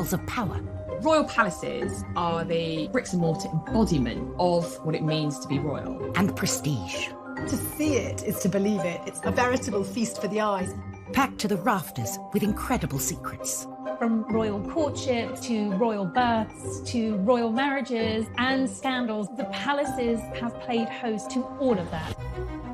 examples of power. Royal palaces are the bricks and mortar embodiment of what it means to be royal. And prestige. To see it is to believe it. It's a veritable feast for the eyes. Packed to the rafters with incredible secrets. From royal courtship to royal births to royal marriages and scandals, the palaces have played host to all of that.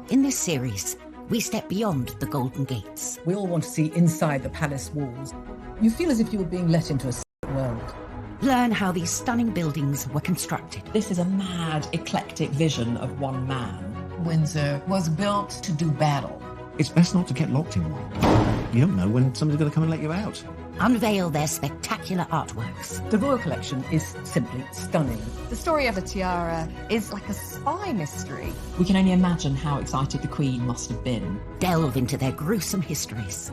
In this series, we step beyond the Golden Gates. We all want to see inside the palace walls. You feel as if you were being let into a secret world. Learn how these stunning buildings were constructed. This is a mad, eclectic vision of one man. Windsor was built to do battle. It's best not to get locked in one. You don't know when somebody's going to come and let you out. Unveil their spectacular artworks. The royal collection is simply stunning. The story of the tiara is like a spy mystery. We can only imagine how excited the Queen must have been. Delve into their gruesome histories.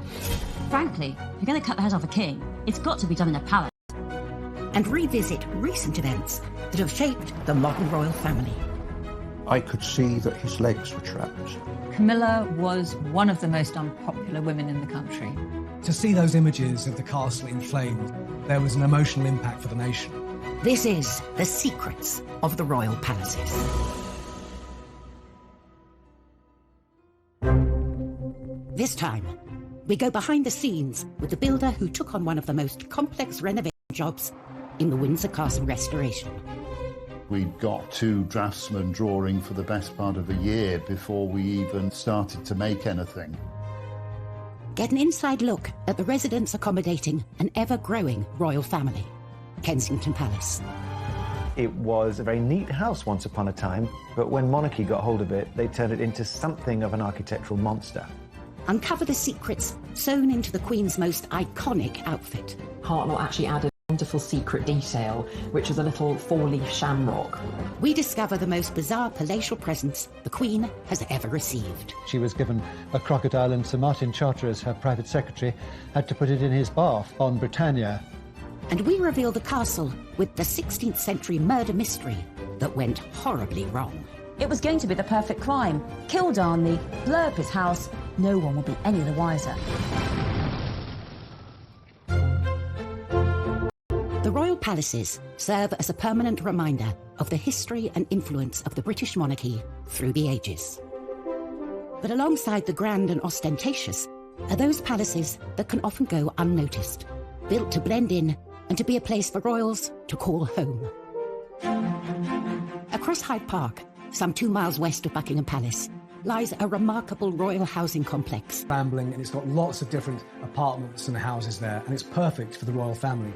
Frankly, if you're going to cut the head off a king, it's got to be done in a palace. And revisit recent events that have shaped the modern royal family. I could see that his legs were trapped. Camilla was one of the most unpopular women in the country. To see those images of the castle in flames, there was an emotional impact for the nation. This is The Secrets of the Royal Palaces. This time, we go behind the scenes with the builder who took on one of the most complex renovation jobs in the Windsor Castle restoration. We got to draftsmen drawing for the best part of a year before we even started to make anything. Get an inside look at the residents accommodating an ever-growing royal family, Kensington Palace. It was a very neat house once upon a time, but when monarchy got hold of it, they turned it into something of an architectural monster. Uncover the secrets sewn into the Queen's most iconic outfit. Hartnell actually added a wonderful secret detail, which is a little four-leaf shamrock. We discover the most bizarre palatial presents the Queen has ever received. She was given a crocodile, and Sir Martin Charteris, her private secretary, had to put it in his bath on Britannia. And we reveal the castle with the 16th century murder mystery that went horribly wrong. It was going to be the perfect crime. Kill Darnley, blow up his house, no one will be any the wiser. The royal palaces serve as a permanent reminder of the history and influence of the British monarchy through the ages. But alongside the grand and ostentatious are those palaces that can often go unnoticed, built to blend in and to be a place for royals to call home. Across Hyde Park, some 2 miles west of Buckingham Palace, lies a remarkable royal housing complex. Rambling, and it's got lots of different apartments and houses there, and it's perfect for the royal family.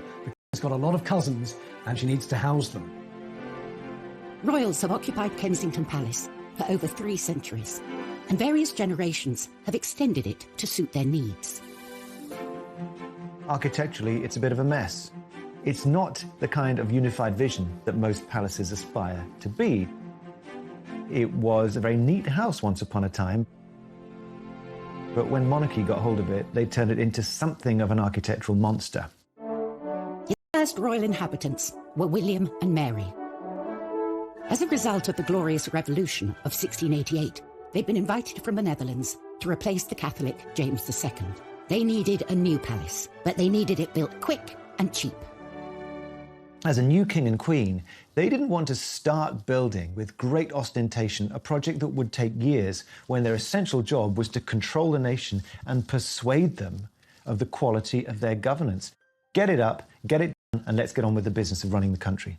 She's got a lot of cousins, and she needs to house them. Royals have occupied Kensington Palace for over 3 centuries, and various generations have extended it to suit their needs. Architecturally, it's a bit of a mess. It's not the kind of unified vision that most palaces aspire to be. It was a very neat house once upon a time, but when monarchy got hold of it, they turned it into something of an architectural monster. Its first royal inhabitants were William and Mary. As a result of the Glorious Revolution of 1688, they'd been invited from the Netherlands to replace the Catholic James II. They needed a new palace, but they needed it built quick and cheap. As a new king and queen, they didn't want to start building with great ostentation a project that would take years when their essential job was to control the nation and persuade them of the quality of their governance. Get it up, get it done, and let's get on with the business of running the country.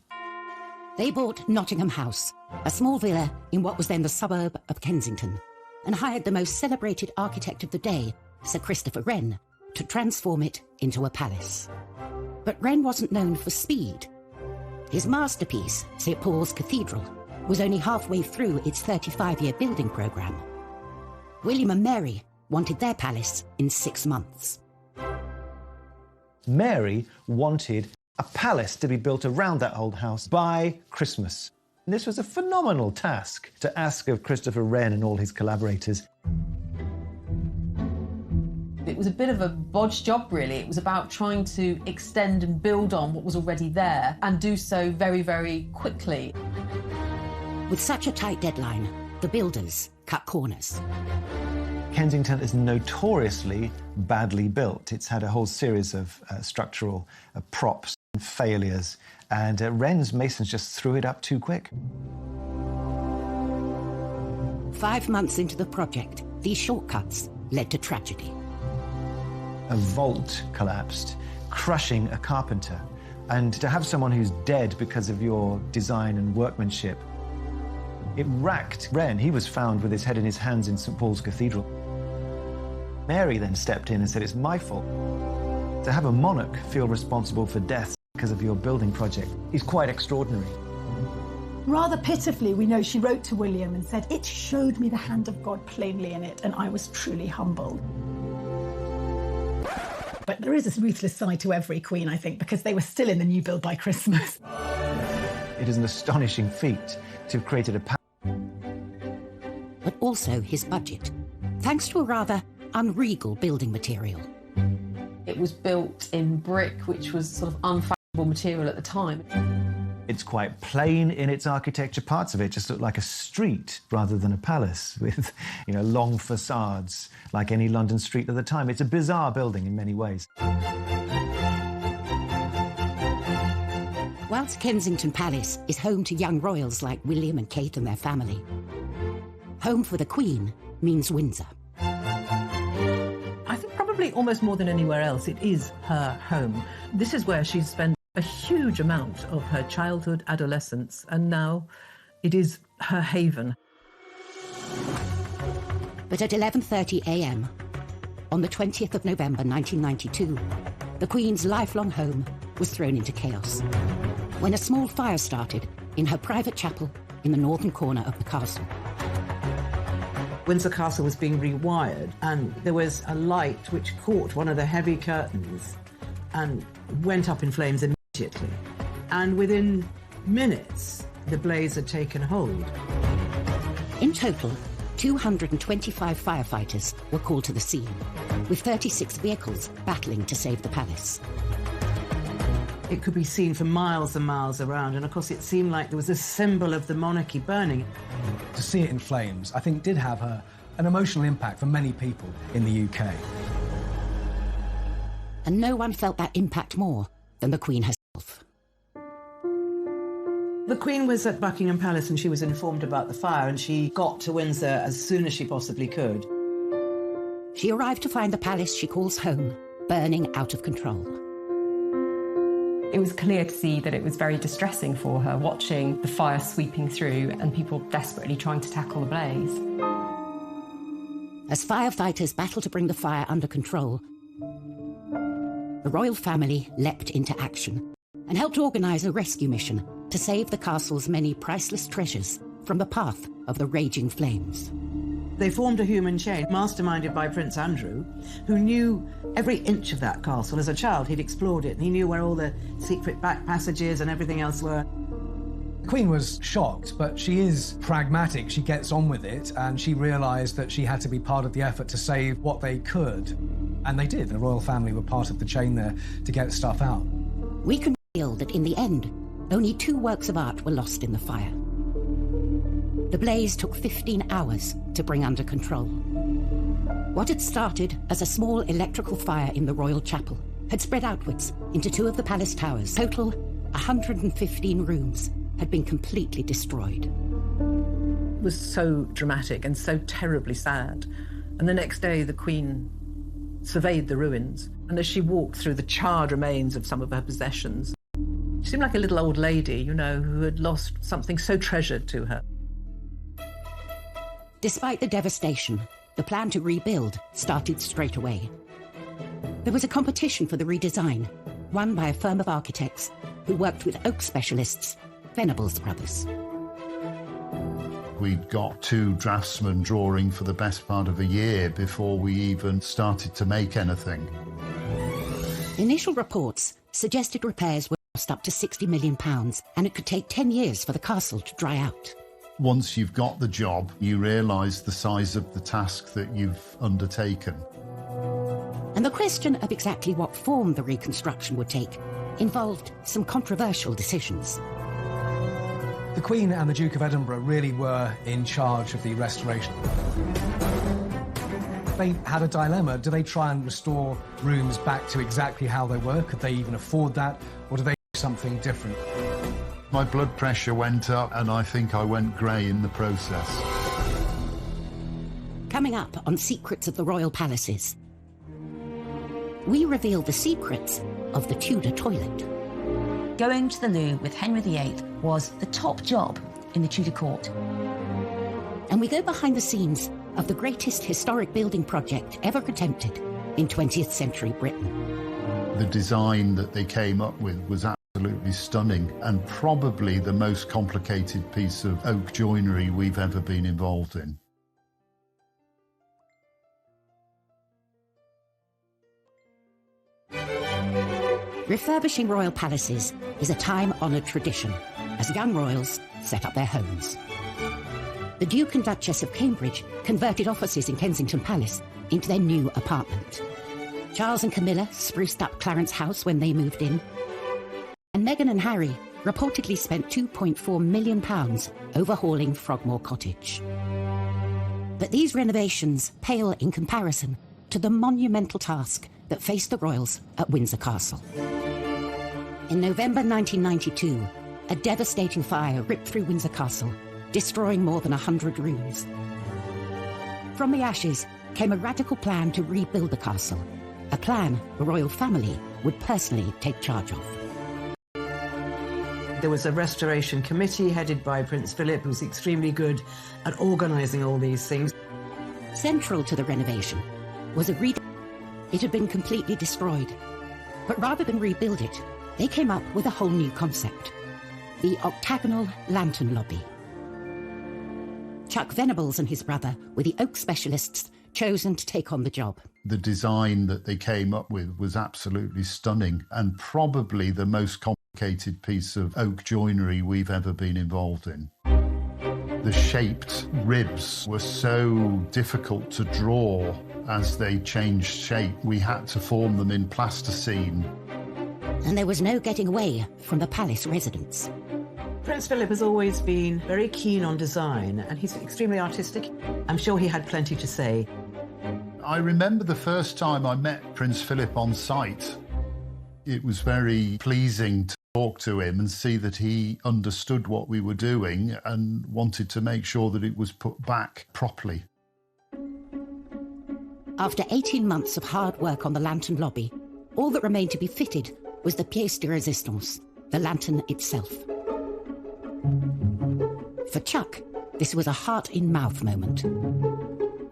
They bought Nottingham House, a small villa in what was then the suburb of Kensington, and hired the most celebrated architect of the day, Sir Christopher Wren, to transform it into a palace. But Wren wasn't known for speed. His masterpiece, St. Paul's Cathedral, was only halfway through its 35-year building programme. William and Mary wanted their palace in 6 months. Mary wanted a palace to be built around that old house by Christmas. And this was a phenomenal task to ask of Christopher Wren and all his collaborators. It was a bit of a bodge job, really. It was about trying to extend and build on what was already there and do so very, very quickly. With such a tight deadline, the builders cut corners. Kensington is notoriously badly built. It's had a whole series of structural props and failures, and Wren's masons just threw it up too quick. 5 months into the project, these shortcuts led to tragedy. A vault collapsed, crushing a carpenter. And to have someone who's dead because of your design and workmanship, it racked Wren. He was found with his head in his hands in St. Paul's Cathedral. Mary then stepped in and said, it's my fault. To have a monarch feel responsible for deaths because of your building project is quite extraordinary. Rather pitifully, we know she wrote to William and said, it showed me the hand of God plainly in it, and I was truly humbled. But there is a ruthless side to every queen, I think, because they were still in the new build by Christmas. It is an astonishing feat to have created a but also his budget, thanks to a rather unregal building material. It was built in brick, which was sort of unfashionable material at the time. It's quite plain in its architecture. Parts of it just look like a street rather than a palace with, long facades like any London street of the time. It's a bizarre building in many ways. Whilst Kensington Palace is home to young royals like William and Kate and their family, home for the Queen means Windsor. I think probably almost more than anywhere else, it is her home. This is where she's spent a huge amount of her childhood, adolescence, and now it is her haven. But at 11:30 a.m, on the 20th of November 1992, the Queen's lifelong home was thrown into chaos when a small fire started in her private chapel in the northern corner of the castle. Windsor Castle was being rewired, and there was a light which caught one of the heavy curtains and went up in flames immediately. And within minutes, the blaze had taken hold. In total, 225 firefighters were called to the scene, with 36 vehicles battling to save the palace. It could be seen for miles and miles around, and of course it seemed like there was a symbol of the monarchy burning. To see it in flames, I think, did have an emotional impact for many people in the UK. And no one felt that impact more than the Queen herself. The Queen was at Buckingham Palace and she was informed about the fire, and she got to Windsor as soon as she possibly could. She arrived to find the palace she calls home burning out of control. It was clear to see that it was very distressing for her, watching the fire sweeping through and people desperately trying to tackle the blaze. As firefighters battled to bring the fire under control, the royal family leapt into action and helped organise a rescue mission to save the castle's many priceless treasures from the path of the raging flames. They formed a human chain, masterminded by Prince Andrew, who knew every inch of that castle. As a child, he'd explored it, and he knew where all the secret back passages and everything else were. The Queen was shocked, but she is pragmatic. She gets on with it, and she realised that she had to be part of the effort to save what they could. And they did. The royal family were part of the chain there to get stuff out. We can reveal that in the end, only 2 works of art were lost in the fire. The blaze took 15 hours to bring under control. What had started as a small electrical fire in the royal chapel had spread outwards into 2 of the palace towers. Total 115 rooms had been completely destroyed. It was so dramatic and so terribly sad. And the next day, the Queen surveyed the ruins, and as she walked through the charred remains of some of her possessions, she seemed like a little old lady, who had lost something so treasured to her. Despite the devastation, the plan to rebuild started straight away. There was a competition for the redesign, won by a firm of architects who worked with oak specialists, Venables Brothers. We'd got 2 draftsmen drawing for the best part of a year before we even started to make anything. Initial reports suggested repairs would cost up to £60 million, and it could take 10 years for the castle to dry out. Once you've got the job, you realise the size of the task that you've undertaken. And the question of exactly what form the reconstruction would take involved some controversial decisions. The Queen and the Duke of Edinburgh really were in charge of the restoration. They had a dilemma. Do they try and restore rooms back to exactly how they were? Could they even afford that? Or do they do something different? My blood pressure went up and I think I went grey in the process. Coming up on Secrets of the Royal Palaces, we reveal the secrets of the Tudor toilet. Going to the loo with Henry VIII was the top job in the Tudor court. And we go behind the scenes of the greatest historic building project ever attempted in 20th century Britain. The design that they came up with was absolutely stunning and probably the most complicated piece of oak joinery we've ever been involved in. Refurbishing royal palaces is a time-honoured tradition as young royals set up their homes. The Duke and Duchess of Cambridge converted offices in Kensington Palace into their new apartment. Charles and Camilla spruced up Clarence House when they moved in. And Meghan and Harry reportedly spent £2.4 million overhauling Frogmore Cottage. But these renovations pale in comparison to the monumental task that faced the royals at Windsor Castle. In November 1992, a devastating fire ripped through Windsor Castle, destroying more than 100 rooms. From the ashes came a radical plan to rebuild the castle, a plan the royal family would personally take charge of. There was a restoration committee headed by Prince Philip, who was extremely good at organising all these things. Central to the renovation was a It had been completely destroyed. But rather than rebuild it, they came up with a whole new concept: the octagonal lantern lobby. Chuck Venables and his brother were the oak specialists chosen to take on the job. The design that they came up with was absolutely stunning and probably the most complicated piece of oak joinery we've ever been involved in. The shaped ribs were so difficult to draw as they changed shape. We had to form them in plasticine. And there was no getting away from the palace residents. Prince Philip has always been very keen on design, and he's extremely artistic. I'm sure he had plenty to say. I remember the first time I met Prince Philip on site. It was very pleasing to talk to him and see that he understood what we were doing and wanted to make sure that it was put back properly. After 18 months of hard work on the lantern lobby, all that remained to be fitted was the pièce de résistance, the lantern itself. For Chuck, this was a heart-in-mouth moment.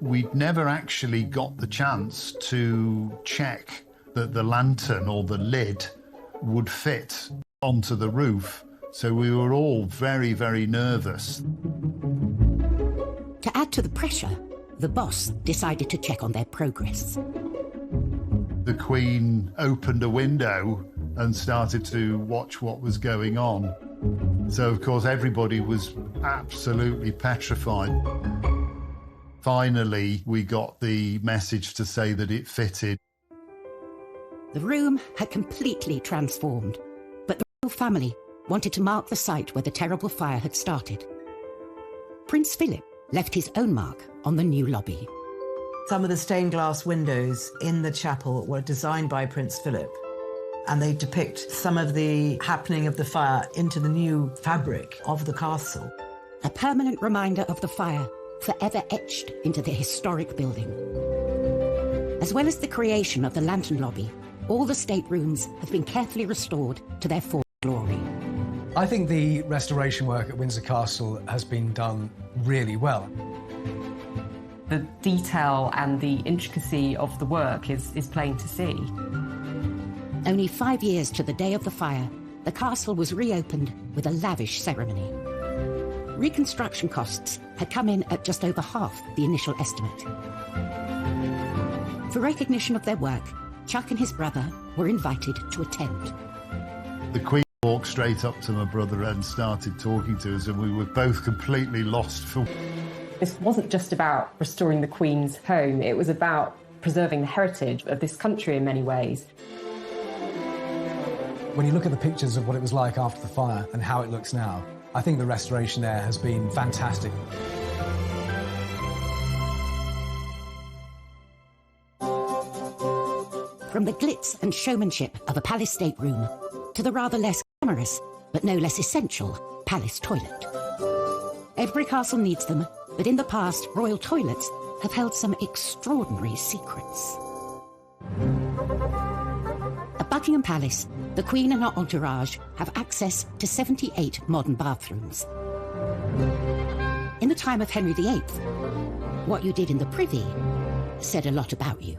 We'd never actually got the chance to check that the lantern or the lid would fit onto the roof, so we were all very, very nervous. To add to the pressure, the boss decided to check on their progress. The Queen opened a window and started to watch what was going on. So, of course, everybody was absolutely petrified. Finally, we got the message to say that it fitted. The room had completely transformed, but the royal family wanted to mark the site where the terrible fire had started. Prince Philip left his own mark on the new lobby. Some of the stained glass windows in the chapel were designed by Prince Philip, and they depict some of the happening of the fire into the new fabric of the castle. A permanent reminder of the fire, forever etched into the historic building. As well as the creation of the lantern lobby, all the staterooms have been carefully restored to their former glory. I think the restoration work at Windsor Castle has been done really well. The detail and the intricacy of the work is plain to see. Only 5 years to the day of the fire, the castle was reopened with a lavish ceremony. Reconstruction costs had come in at just over half the initial estimate. For recognition of their work, Chuck and his brother were invited to attend. The Queen walked straight up to my brother and started talking to us, and we were both completely lost for... This wasn't just about restoring the Queen's home, it was about preserving the heritage of this country in many ways. When you look at the pictures of what it was like after the fire and how it looks now, I think the restoration there has been fantastic. From the glitz and showmanship of a palace stateroom to the rather less glamorous, but no less essential, palace toilet. Every castle needs them, but in the past, royal toilets have held some extraordinary secrets. At Buckingham Palace, the Queen and her entourage have access to 78 modern bathrooms. In the time of Henry VIII, what you did in the privy said a lot about you.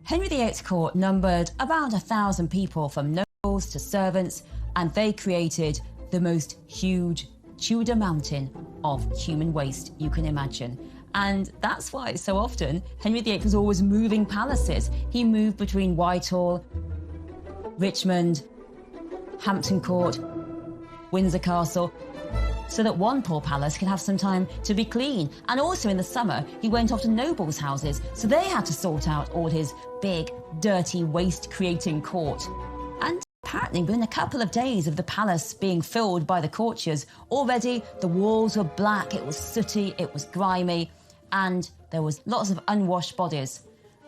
Henry VIII's court numbered around 1,000 people, from nobles to servants, and they created the most huge Tudor mountain of human waste you can imagine. And that's why so often Henry VIII was always moving palaces. He moved between Whitehall, Richmond, Hampton Court, Windsor Castle, so that one poor palace could have some time to be clean. And also in the summer, he went off to nobles' houses, so they had to sort out all his big, dirty, waste-creating court. And apparently, within a couple of days of the palace being filled by the courtiers, already the walls were black, it was sooty, it was grimy, and there was lots of unwashed bodies.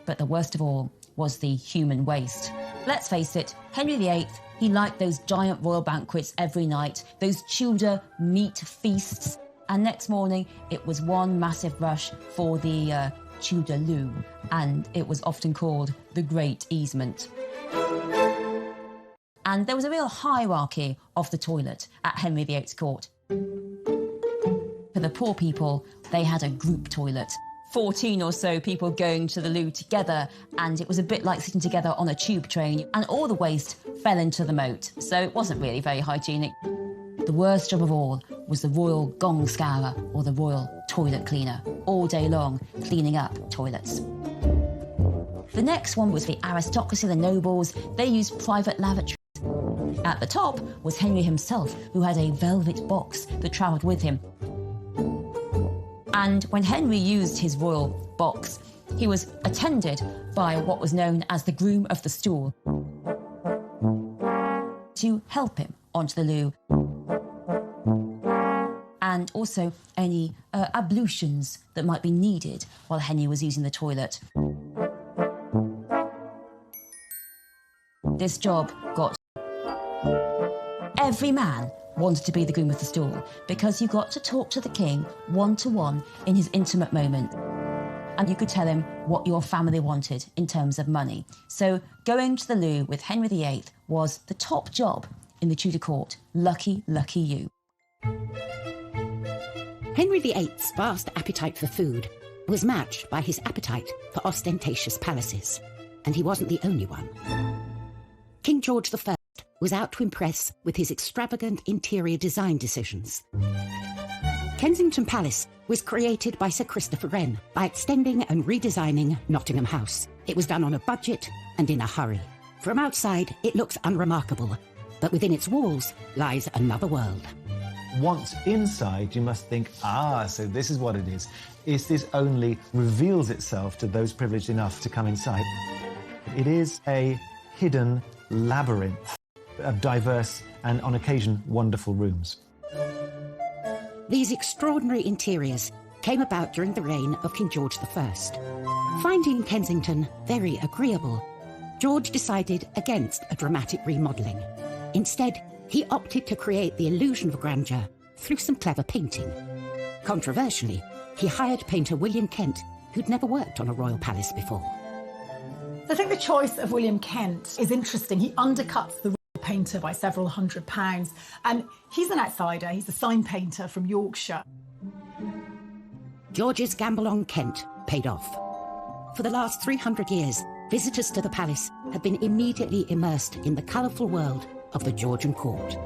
But the worst of all was the human waste. Let's face it, Henry VIII, he liked those giant royal banquets every night, those Tudor meat feasts, and next morning it was one massive rush for the Tudor loo, and it was often called the Great Easement. And there was a real hierarchy of the toilet at Henry VIII's court. For the poor people, they had a group toilet. 14 or so people going to the loo together, and it was a bit like sitting together on a tube train, and all the waste fell into the moat, so it wasn't really very hygienic. The worst job of all was the royal gong scourer, or the royal toilet cleaner, all day long cleaning up toilets. The next one was the aristocracy, the nobles. They used private lavatories. At the top was Henry himself, who had a velvet box that travelled with him. And when Henry used his royal box, he was attended by what was known as the groom of the stool to help him onto the loo, and also any ablutions that might be needed while Henry was using the toilet. This job got... Every man wanted to be the groom of the stool, because you got to talk to the king one-to-one in his intimate moment, and you could tell him what your family wanted in terms of money. So going to the loo with Henry VIII was the top job in the Tudor court. Lucky, lucky you. Henry VIII's vast appetite for food was matched by his appetite for ostentatious palaces, and he wasn't the only one. King George I was out to impress with his extravagant interior design decisions. Kensington Palace was created by Sir Christopher Wren by extending and redesigning Nottingham House. It was done on a budget and in a hurry. From outside, it looks unremarkable, but within its walls lies another world. Once inside, you must think, so this is what it is. This only reveals itself to those privileged enough to come inside. It is a hidden labyrinth of diverse and, on occasion, wonderful rooms. These extraordinary interiors came about during the reign of King George I. Finding Kensington very agreeable, George decided against a dramatic remodelling. Instead, he opted to create the illusion of grandeur through some clever painting. Controversially, he hired painter William Kent, who'd never worked on a royal palace before. I think the choice of William Kent is interesting. He undercuts the painter by several £100s, and he's an outsider. He's a sign painter from Yorkshire. George's gamble on Kent paid off. For the last 300 years, visitors to the palace have been immediately immersed in the colourful world of the Georgian court.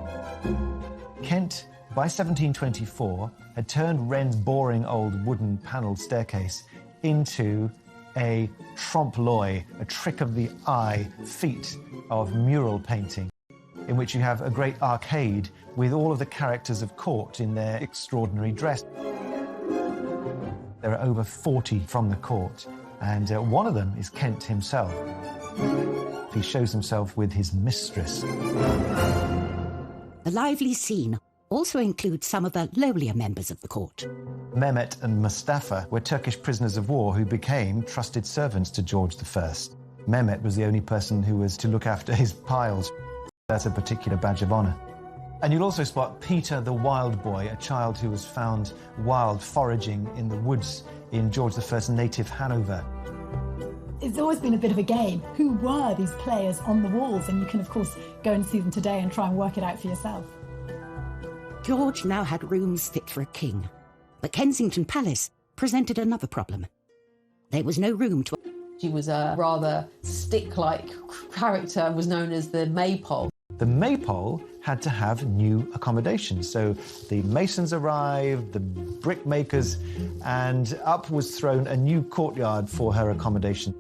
Kent, by 1724, had turned Wren's boring old wooden panelled staircase into a trompe-l'oeil, a trick of the eye feat of mural painting, in which you have a great arcade with all of the characters of court in their extraordinary dress. There are over 40 from the court, and one of them is Kent himself. He shows himself with his mistress. The lively scene also includes some of the lowlier members of the court. Mehmet and Mustafa were Turkish prisoners of war who became trusted servants to George I. Mehmet was the only person who was to look after his piles. That's a particular badge of honour. And you'll also spot Peter the Wild Boy, a child who was found wild foraging in the woods in George I's native Hanover. It's always been a bit of a game. Who were these players on the walls? And you can, of course, go and see them today and try and work it out for yourself. George now had rooms fit for a king, but Kensington Palace presented another problem. There was no room to... She was a rather stick-like character and was known as the Maypole. The Maypole had to have new accommodation, so the masons arrived, the brickmakers, and up was thrown a new courtyard for her accommodation.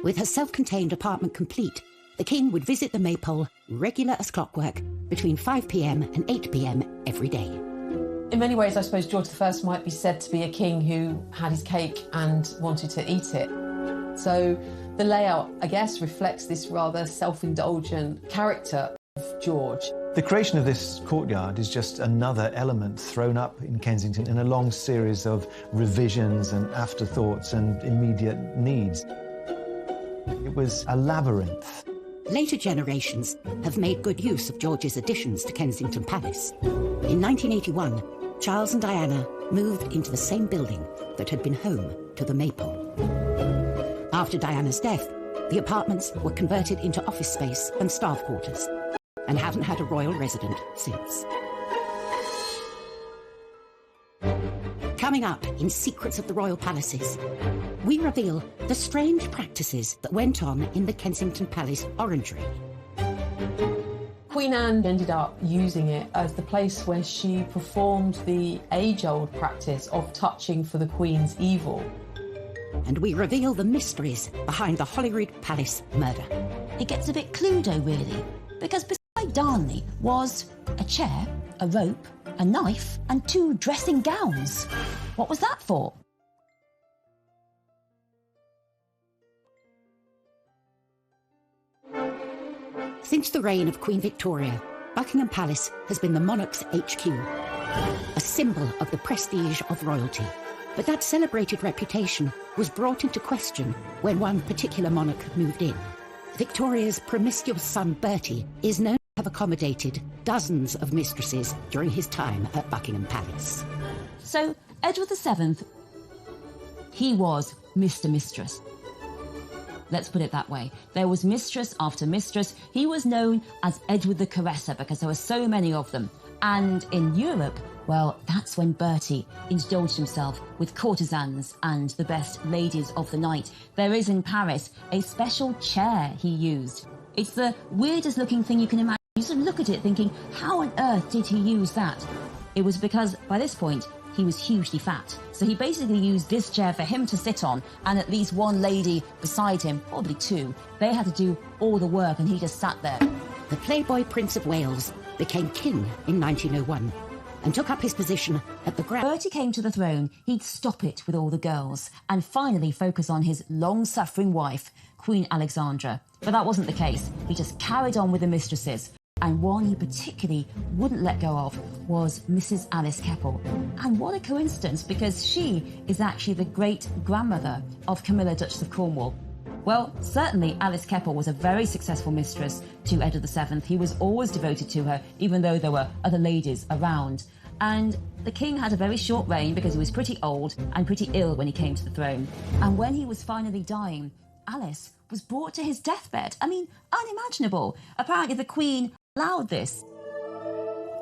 With her self-contained apartment complete, the king would visit the Maypole, regular as clockwork, between 5 p.m. and 8 p.m. every day. In many ways, I suppose George I might be said to be a king who had his cake and wanted to eat it. So the layout, I guess, reflects this rather self-indulgent character of George. The creation of this courtyard is just another element thrown up in Kensington in a long series of revisions and afterthoughts and immediate needs. It was a labyrinth. Later generations have made good use of George's additions to Kensington Palace. In 1981, Charles and Diana moved into the same building that had been home to the Maypole. After Diana's death, the apartments were converted into office space and staff quarters, and haven't had a royal resident since. Coming up in Secrets of the Royal Palaces, we reveal the strange practices that went on in the Kensington Palace orangery. Queen Anne ended up using it as the place where she performed the age-old practice of touching for the Queen's evil. And we reveal the mysteries behind the Holyrood Palace murder. It gets a bit Cluedo, really, because beside Darnley was a chair, a rope, a knife, and 2 dressing gowns. What was that for? Since the reign of Queen Victoria, Buckingham Palace has been the monarch's HQ, a symbol of the prestige of royalty. But that celebrated reputation was brought into question when one particular monarch moved in. Victoria's promiscuous son Bertie is known to have accommodated dozens of mistresses during his time at Buckingham Palace. So, Edward VII, he was Mr. Mistress. Let's put it that way. There was mistress after mistress. He was known as Edward the Caresser because there were so many of them. And in Europe, well, that's when Bertie indulged himself with courtesans and the best ladies of the night. There is in Paris a special chair he used. It's the weirdest looking thing you can imagine. You sort of look at it thinking, how on earth did he use that? It was because, by this point, he was hugely fat. So he basically used this chair for him to sit on and at least one lady beside him, probably 2. They had to do all the work and he just sat there. The Playboy Prince of Wales became king in 1901 and took up his position at the ground. Bertie came to the throne, he'd stop it with all the girls and finally focus on his long-suffering wife, Queen Alexandra. But that wasn't the case. He just carried on with the mistresses. And one he particularly wouldn't let go of was Mrs. Alice Keppel. And what a coincidence, because she is actually the great-grandmother of Camilla, Duchess of Cornwall. Well, certainly Alice Keppel was a very successful mistress to Edward VII. He was always devoted to her, even though there were other ladies around. And the king had a very short reign because he was pretty old and pretty ill when he came to the throne. And when he was finally dying, Alice was brought to his deathbed. I mean, unimaginable. Apparently the Queen allowed this.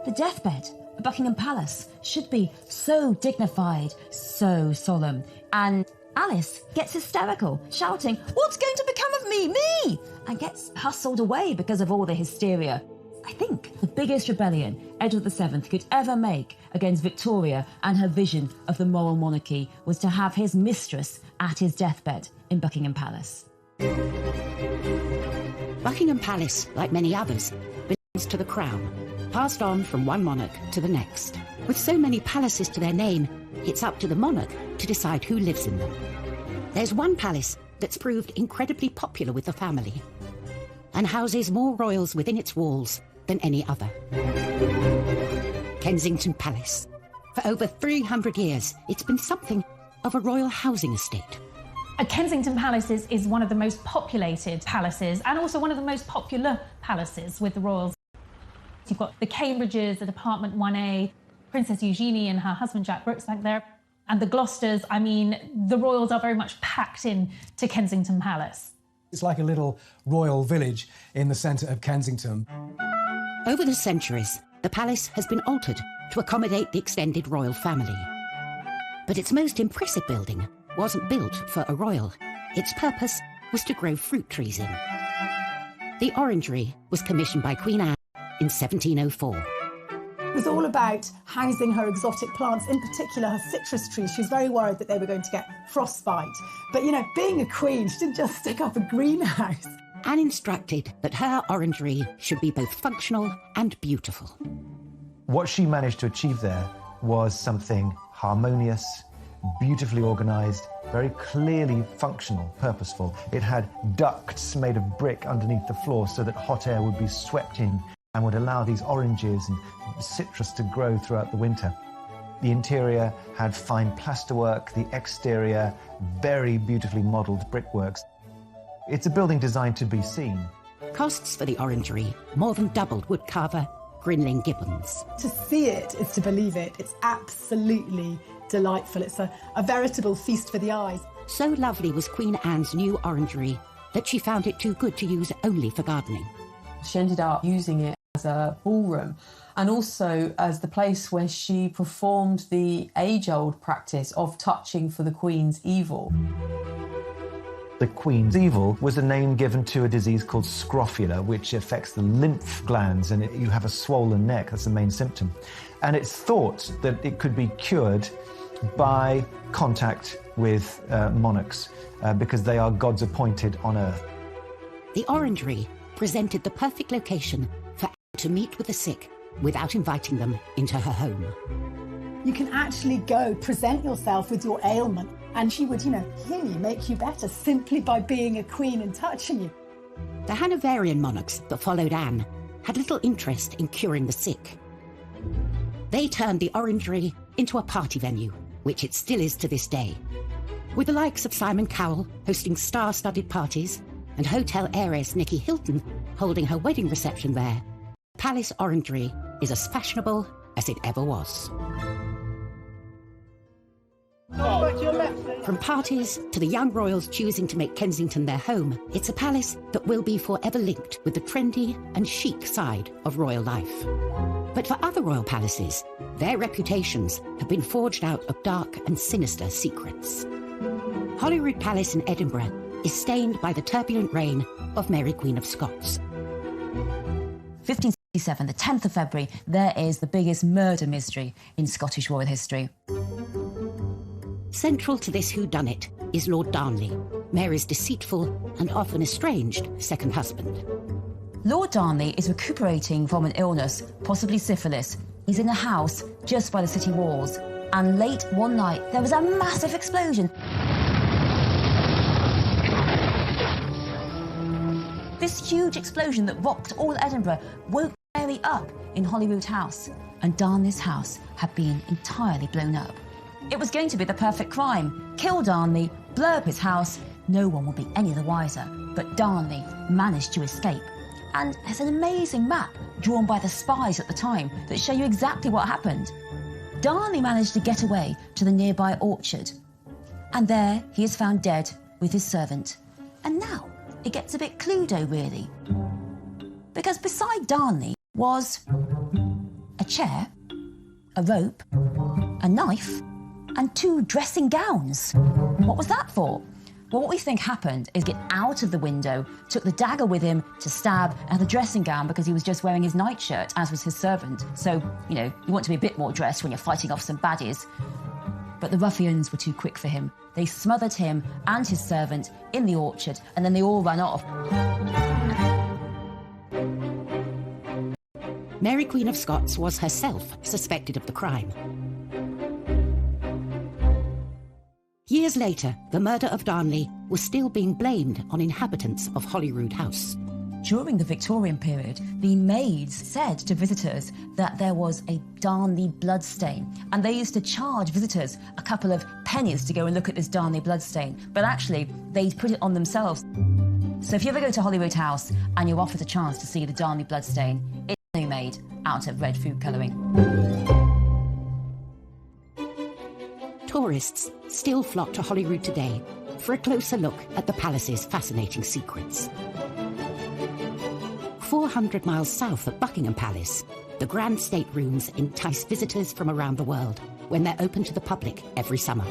The deathbed at Buckingham Palace should be so dignified, so solemn. And Alice gets hysterical, shouting, "What's going to become of me? Me!" and gets hustled away because of all the hysteria. I think the biggest rebellion Edward VII could ever make against Victoria and her vision of the moral monarchy was to have his mistress at his deathbed in Buckingham Palace. Buckingham Palace, like many others, belongs to the Crown, passed on from one monarch to the next. With so many palaces to their name, it's up to the monarch to decide who lives in them. There's one palace that's proved incredibly popular with the family and houses more royals within its walls than any other. Kensington Palace. For over 300 years, it's been something of a royal housing estate. Kensington Palace is one of the most populated palaces and also one of the most popular palaces with the royals. You've got the Cambridges at Apartment 1A, Princess Eugenie and her husband Jack Brooks back there, and the Gloucesters. I mean, the royals are very much packed in to Kensington Palace. It's like a little royal village in the centre of Kensington. Over the centuries, the palace has been altered to accommodate the extended royal family. But its most impressive building wasn't built for a royal. Its purpose was to grow fruit trees in. The orangery was commissioned by Queen Anne in 1704. It was all about housing her exotic plants, in particular her citrus trees. She was very worried that they were going to get frostbite. But, you know, being a queen, she didn't just stick up a greenhouse. Anne instructed that her orangery should be both functional and beautiful. What she managed to achieve there was something harmonious, beautifully organised, very clearly functional, purposeful. It had ducts made of brick underneath the floor so that hot air would be swept in and would allow these oranges and citrus to grow throughout the winter. The interior had fine plasterwork, the exterior very beautifully modelled brickworks. It's a building designed to be seen. Costs for the orangery more than doubled woodcarver Grinling Gibbons. To see it is to believe it. It's absolutely delightful. It's a veritable feast for the eyes. So lovely was Queen Anne's new orangery that she found it too good to use only for gardening. She ended up using it as a ballroom and also as the place where she performed the age-old practice of touching for the Queen's evil. The Queen's evil was a name given to a disease called scrofula, which affects the lymph glands, and you have a swollen neck. That's the main symptom. And it's thought that it could be cured by contact with monarchs because they are gods appointed on earth. The orangery presented the perfect location for Anne to meet with the sick without inviting them into her home. You can actually go present yourself with your ailment and she would, heal you, make you better simply by being a queen and touching you. The Hanoverian monarchs that followed Anne had little interest in curing the sick. They turned the orangery into a party venue, which it still is to this day. With the likes of Simon Cowell hosting star-studded parties and hotel heiress Nicky Hilton holding her wedding reception there, Palace Orangery is as fashionable as it ever was. From parties to the young royals choosing to make Kensington their home, it's a palace that will be forever linked with the trendy and chic side of royal life. But for other royal palaces, their reputations have been forged out of dark and sinister secrets. Holyrood Palace in Edinburgh is stained by the turbulent reign of Mary Queen of Scots. 1567, the 10th of February, there is the biggest murder mystery in Scottish royal history. Central to this whodunit is Lord Darnley, Mary's deceitful and often estranged second husband. Lord Darnley is recuperating from an illness, possibly syphilis. He's in a house just by the city walls, and late one night there was a massive explosion. This huge explosion that rocked all Edinburgh woke Mary up in Holyrood House, and Darnley's house had been entirely blown up. It was going to be the perfect crime. Kill Darnley, blow up his house, no one would be any the wiser. But Darnley managed to escape. And there's an amazing map drawn by the spies at the time that show you exactly what happened. Darnley managed to get away to the nearby orchard. And there he is found dead with his servant. And now it gets a bit Cluedo, really. Because beside Darnley was a chair, a rope, a knife, and 2 dressing gowns. What was that for? Well, what we think happened is get out of the window, took the dagger with him to stab, and the dressing gown because he was just wearing his nightshirt, as was his servant. So, you want to be a bit more dressed when you're fighting off some baddies. But the ruffians were too quick for him. They smothered him and his servant in the orchard, and then they all ran off. Mary Queen of Scots was herself suspected of the crime. Years later, the murder of Darnley was still being blamed on inhabitants of Holyrood House. During the Victorian period, the maids said to visitors that there was a Darnley bloodstain, and they used to charge visitors a couple of pennies to go and look at this Darnley bloodstain, but actually they'd put it on themselves. So if you ever go to Holyrood House and you're offered a chance to see the Darnley bloodstain, it's only made out of red food colouring. Tourists still flock to Holyrood today for a closer look at the palace's fascinating secrets. 400 miles south of Buckingham Palace, the grand staterooms entice visitors from around the world when they're open to the public every summer.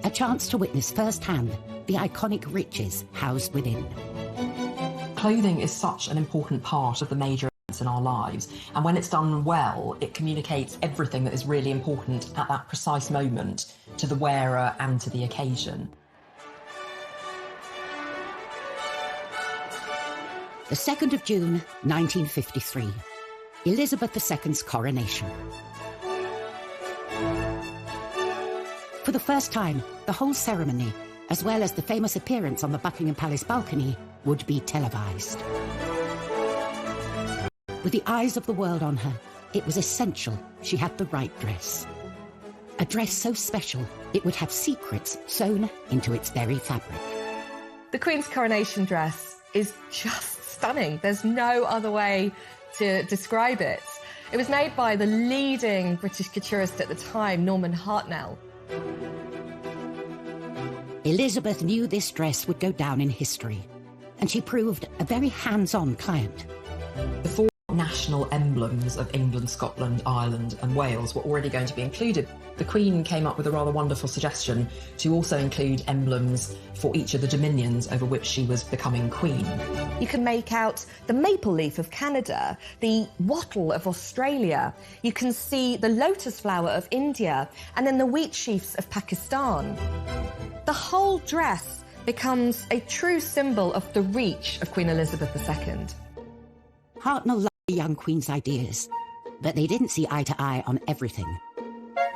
A chance to witness firsthand the iconic riches housed within. Clothing is such an important part of the major events in our lives, and when it's done well, it communicates everything that is really important at that precise moment to the wearer and to the occasion. The 2nd of June, 1953, Elizabeth II's coronation. For the first time, the whole ceremony, as well as the famous appearance on the Buckingham Palace balcony, would be televised. With the eyes of the world on her, it was essential she had the right dress. A dress so special, it would have secrets sewn into its very fabric. The Queen's coronation dress is just stunning. There's no other way to describe it. It was made by the leading British couturist at the time, Norman Hartnell. Elizabeth knew this dress would go down in history, and she proved a very hands-on client. The four national emblems of England, Scotland, Ireland and Wales were already going to be included. The Queen came up with a rather wonderful suggestion to also include emblems for each of the dominions over which she was becoming Queen. You can make out the maple leaf of Canada, the wattle of Australia. You can see the lotus flower of India, and then the wheat sheaves of Pakistan. The whole dress becomes a true symbol of the reach of Queen Elizabeth II. Hartnell loved the young Queen's ideas, but they didn't see eye to eye on everything.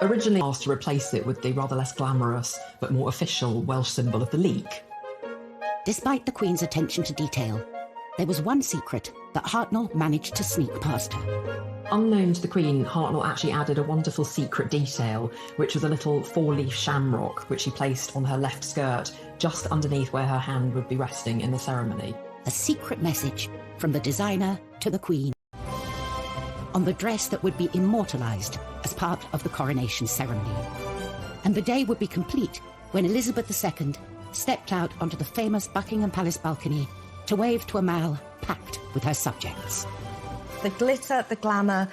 Originally asked to replace it with the rather less glamorous but more official Welsh symbol of the leek. Despite the Queen's attention to detail, there was one secret that Hartnell managed to sneak past her. Unknown to the Queen, Hartnell actually added a wonderful secret detail, which was a little four-leaf shamrock which she placed on her left skirt, just underneath where her hand would be resting in the ceremony. A secret message from the designer to the Queen on the dress that would be immortalised as part of the coronation ceremony. And the day would be complete when Elizabeth II stepped out onto the famous Buckingham Palace balcony to wave to a mall packed with her subjects. The glitter, the glamour,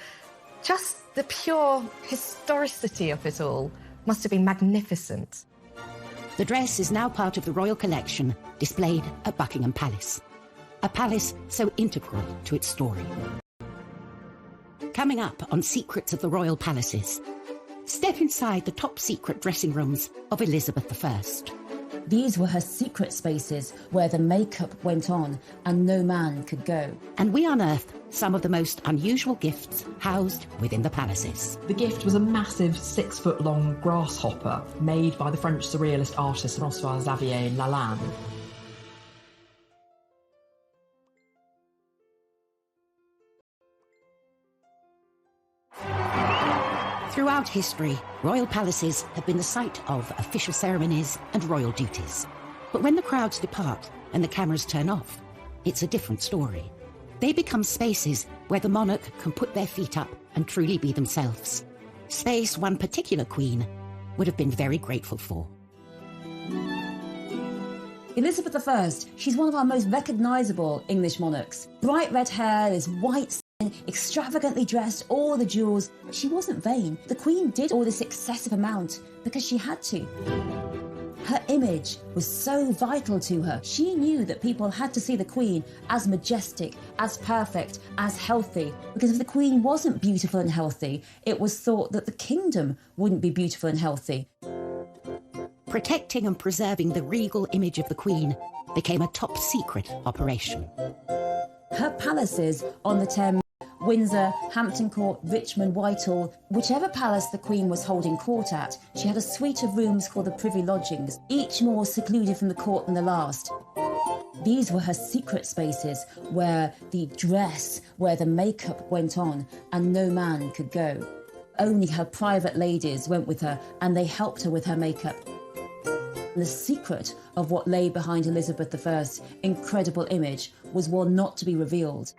just the pure historicity of it all must have been magnificent. The dress is now part of the royal collection displayed at Buckingham Palace, a palace so integral to its story. Coming up on Secrets of the Royal Palaces, step inside the top-secret dressing rooms of Elizabeth I. These were her secret spaces where the makeup went on and no man could go. And we unearth some of the most unusual gifts housed within the palaces. The gift was a massive 6-foot-long grasshopper made by the French surrealist artist François-Xavier Lalande. Throughout history, royal palaces have been the site of official ceremonies and royal duties. But when the crowds depart and the cameras turn off, it's a different story. They become spaces where the monarch can put their feet up and truly be themselves. Space one particular queen would have been very grateful for. Elizabeth I, she's one of our most recognisable English monarchs. Bright red hair, this white skin, extravagantly dressed, all the jewels. She wasn't vain. The Queen did all this excessive amount because she had to. Her image was so vital to her. She knew that people had to see the Queen as majestic, as perfect, as healthy. Because if the Queen wasn't beautiful and healthy, it was thought that the kingdom wouldn't be beautiful and healthy. Protecting and preserving the regal image of the Queen became a top-secret operation. Her palaces on the Thames, Windsor, Hampton Court, Richmond, Whitehall, whichever palace the Queen was holding court at, she had a suite of rooms called the Privy Lodgings, each more secluded from the court than the last. These were her secret spaces where the dress, where the makeup went on, and no man could go. Only her private ladies went with her, and they helped her with her makeup. The secret of what lay behind Elizabeth I's incredible image was one not to be revealed.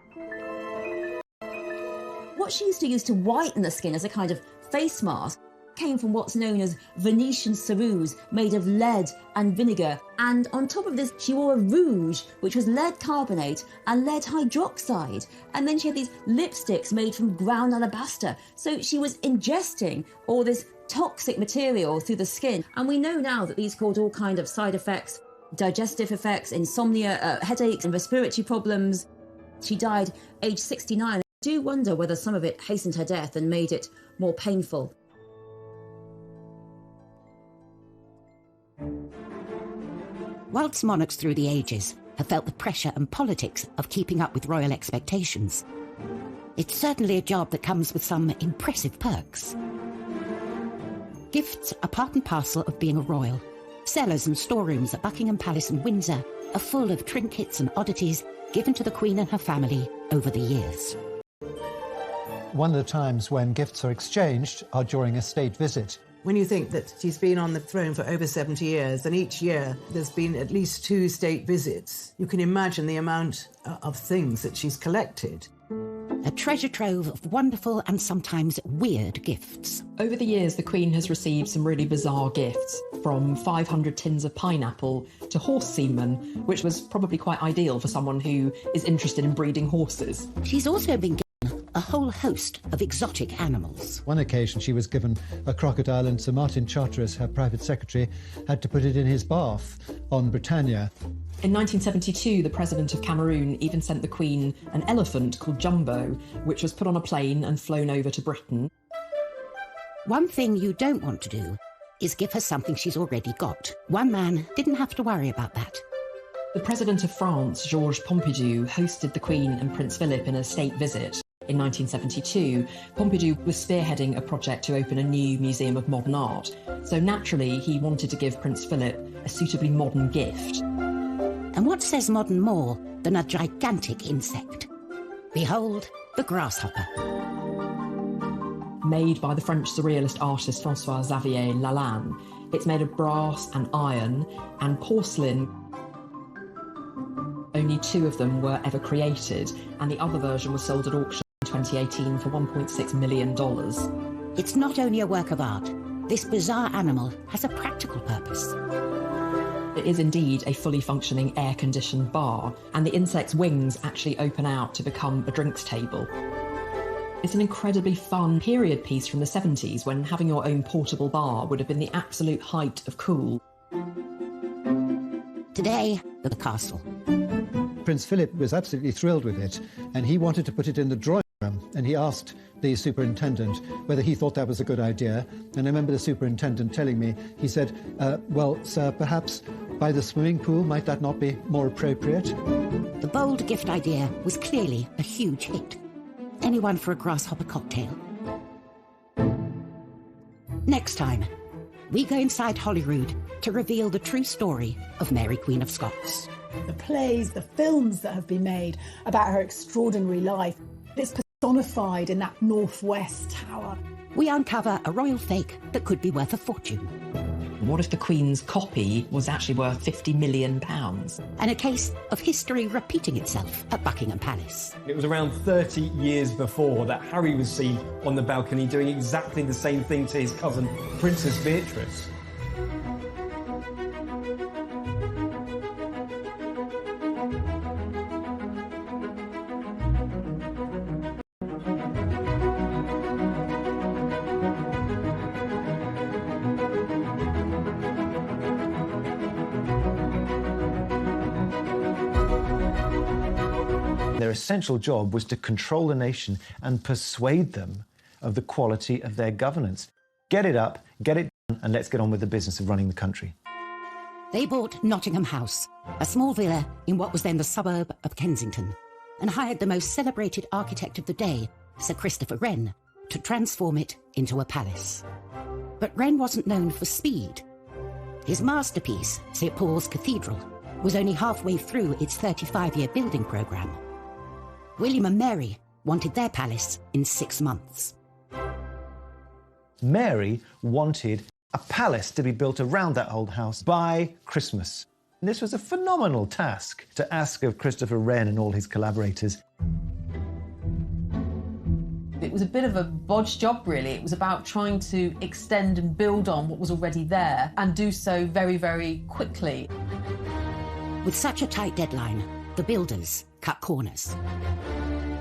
What she used to use to whiten the skin as a kind of face mask came from what's known as Venetian ceruse, made of lead and vinegar. And on top of this, she wore a rouge, which was lead carbonate and lead hydroxide. And then she had these lipsticks made from ground alabaster. So she was ingesting all this toxic material through the skin. And we know now that these caused all kinds of side effects, digestive effects, insomnia, headaches and respiratory problems. She died aged 69. I do wonder whether some of it hastened her death and made it more painful. Whilst monarchs through the ages have felt the pressure and politics of keeping up with royal expectations, it's certainly a job that comes with some impressive perks. Gifts are part and parcel of being a royal. Cellars and storerooms at Buckingham Palace and Windsor are full of trinkets and oddities given to the Queen and her family over the years. One of the times when gifts are exchanged are during a state visit. When you think that she's been on the throne for over 70 years, and each year there's been at least 2 state visits, you can imagine the amount of things that she's collected. A treasure trove of wonderful and sometimes weird gifts. Over the years, the Queen has received some really bizarre gifts, from 500 tins of pineapple to horse semen, which was probably quite ideal for someone who is interested in breeding horses. She's also been given a whole host of exotic animals. One occasion she was given a crocodile, and Sir Martin Charteris, her private secretary, had to put it in his bath on Britannia. In 1972, the President of Cameroon even sent the Queen an elephant called Jumbo, which was put on a plane and flown over to Britain. One thing you don't want to do is give her something she's already got. One man didn't have to worry about that. The President of France, Georges Pompidou, hosted the Queen and Prince Philip in a state visit. In 1972, Pompidou was spearheading a project to open a new museum of modern art. So naturally, he wanted to give Prince Philip a suitably modern gift. And what says modern more than a gigantic insect? Behold, the grasshopper. Made by the French surrealist artist François-Xavier Lalanne, it's made of brass and iron and porcelain. Only 2 of them were ever created, and the other version was sold at auction in 2018 for $1.6 million. It's not only a work of art. This bizarre animal has a practical purpose. It is indeed a fully functioning air-conditioned bar, and the insect's wings actually open out to become a drinks table. It's an incredibly fun period piece from the 70s, when having your own portable bar would have been the absolute height of cool. Today, the castle. Prince Philip was absolutely thrilled with it, and he wanted to put it in the drawing room, and he asked the superintendent whether he thought that was a good idea. And I remember the superintendent telling me, he said, well, sir, perhaps by the swimming pool, might that not be more appropriate? The bold gift idea was clearly a huge hit. Anyone for a grasshopper cocktail? Next time, we go inside Holyrood to reveal the true story of Mary, Queen of Scots. The plays, the films that have been made about her extraordinary life, it's personified in that Northwest Tower. We uncover a royal fake that could be worth a fortune. What if the Queen's copy was actually worth £50 million? And a case of history repeating itself at Buckingham Palace. It was around 30 years before that Harry was seen on the balcony doing exactly the same thing to his cousin, Princess Beatrice. Their essential job was to control the nation and persuade them of the quality of their governance. Get it up, get it done, and let's get on with the business of running the country. They bought Nottingham House, a small villa in what was then the suburb of Kensington, and hired the most celebrated architect of the day, Sir Christopher Wren, to transform it into a palace. But Wren wasn't known for speed. His masterpiece, St. Paul's Cathedral, was only halfway through its 35-year building programme. William and Mary wanted their palace in 6 months. Mary wanted a palace to be built around that old house by Christmas. And this was a phenomenal task to ask of Christopher Wren and all his collaborators. It was a bit of a bodge job, really. It was about trying to extend and build on what was already there and do so very, very quickly. With such a tight deadline, the builders cut corners.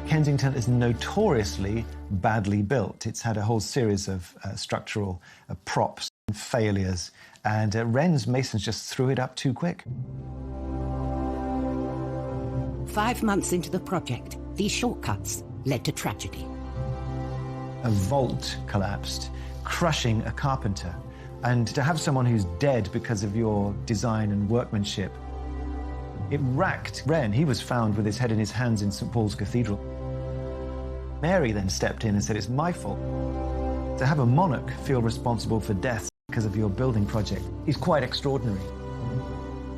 Kensington is notoriously badly built. It's had a whole series of structural props and failures, and Wren's masons just threw it up too quick. 5 months into the project, these shortcuts led to tragedy. A vault collapsed, crushing a carpenter. And to have someone who's dead because of your design and workmanship, it racked Wren. He was found with his head in his hands in St. Paul's Cathedral. Mary then stepped in and said, it's my fault. To have a monarch feel responsible for deaths because of your building project is quite extraordinary.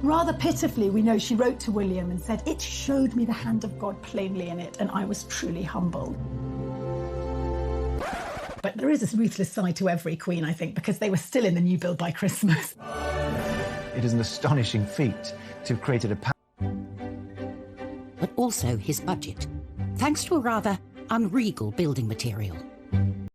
Rather pitifully, we know she wrote to William and said, it showed me the hand of God plainly in it, and I was truly humbled. But there is a ruthless side to every queen, I think, because they were still in the new build by Christmas. It is an astonishing feat to have created a palace. But also his budget, thanks to a rather unregal building material.